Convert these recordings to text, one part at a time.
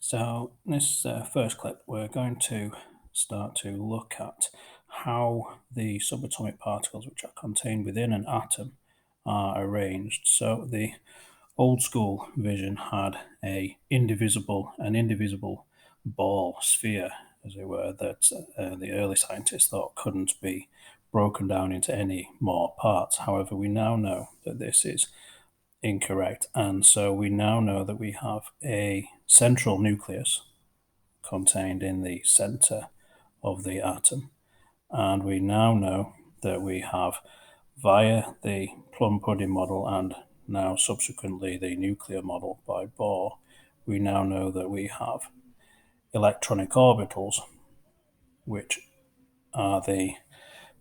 So, in this first clip, we're going to start to look at how the subatomic particles which are contained within an atom are arranged. So, the old school vision had an indivisible ball sphere, as it were, that the early scientists thought couldn't be broken down into any more parts. However, we now know that this is incorrect. And so we now know that we have a central nucleus contained in the center of the atom. And we now know that we have, via the plum pudding model and now subsequently the nuclear model by Bohr, we now know that we have electronic orbitals, which are the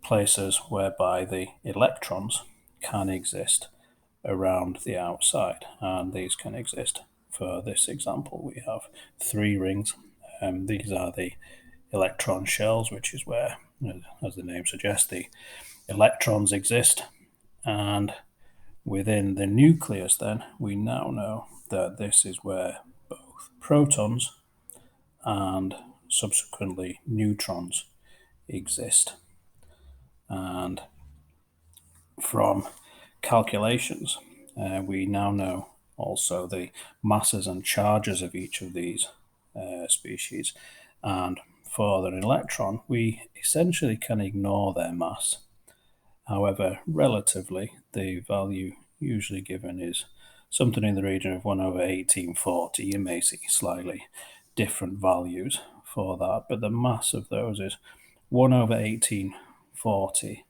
places whereby the electrons can exist around the outside, and these can exist. For this example, we have three rings. These are the electron shells, which is where, as the name suggests, the electrons exist. And within the nucleus, then, we now know that this is where both protons and subsequently neutrons exist. And from calculations, we now know also the masses and charges of each of these species. And for an electron, we essentially can ignore their mass. However, relatively, the value usually given is something in the region of 1 over 1840. You may see slightly different values for that, but the mass of those is 1 over 1840.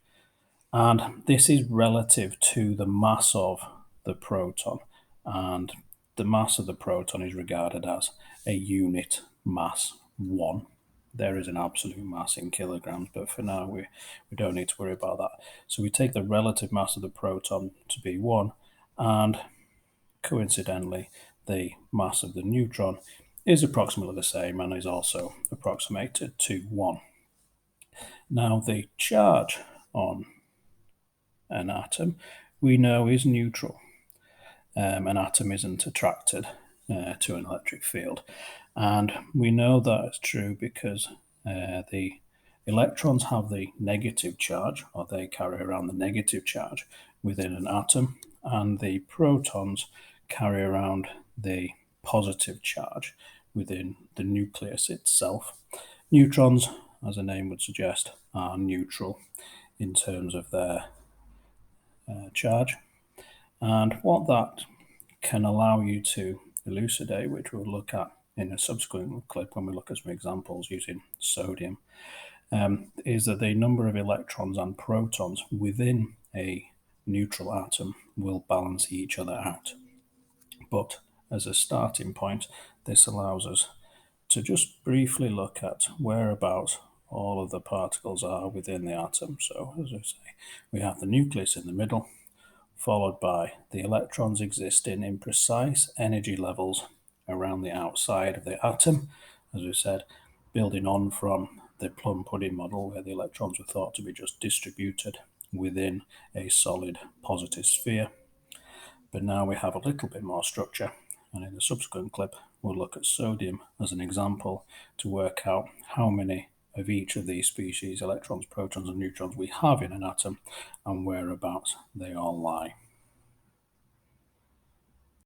And this is relative to the mass of the proton. And the mass of the proton is regarded as a unit mass, 1. There is an absolute mass in kilograms, but for now we don't need to worry about that. So we take the relative mass of the proton to be 1, and coincidentally, the mass of the neutron is approximately the same and is also approximated to 1. Now, the charge on an atom we know is neutral. An atom isn't attracted to an electric field. And we know that is true because the electrons have the negative charge, or they carry around the negative charge within an atom, and the protons carry around the positive charge within the nucleus itself. Neutrons, as the name would suggest, are neutral in terms of their charge. And what that can allow you to elucidate, which we'll look at in a subsequent clip when we look at some examples using sodium, is that the number of electrons and protons within a neutral atom will balance each other out. But as a starting point, this allows us to just briefly look at whereabouts all of the particles are within the atom. So, as I say, we have the nucleus in the middle, followed by the electrons existing in precise energy levels around the outside of the atom, as we said, building on from the plum pudding model where the electrons were thought to be just distributed within a solid positive sphere. But now we have a little bit more structure, and in the subsequent clip we'll look at sodium as an example to work out how many of each of these species, electrons, protons and neutrons, we have in an atom and whereabouts they all lie.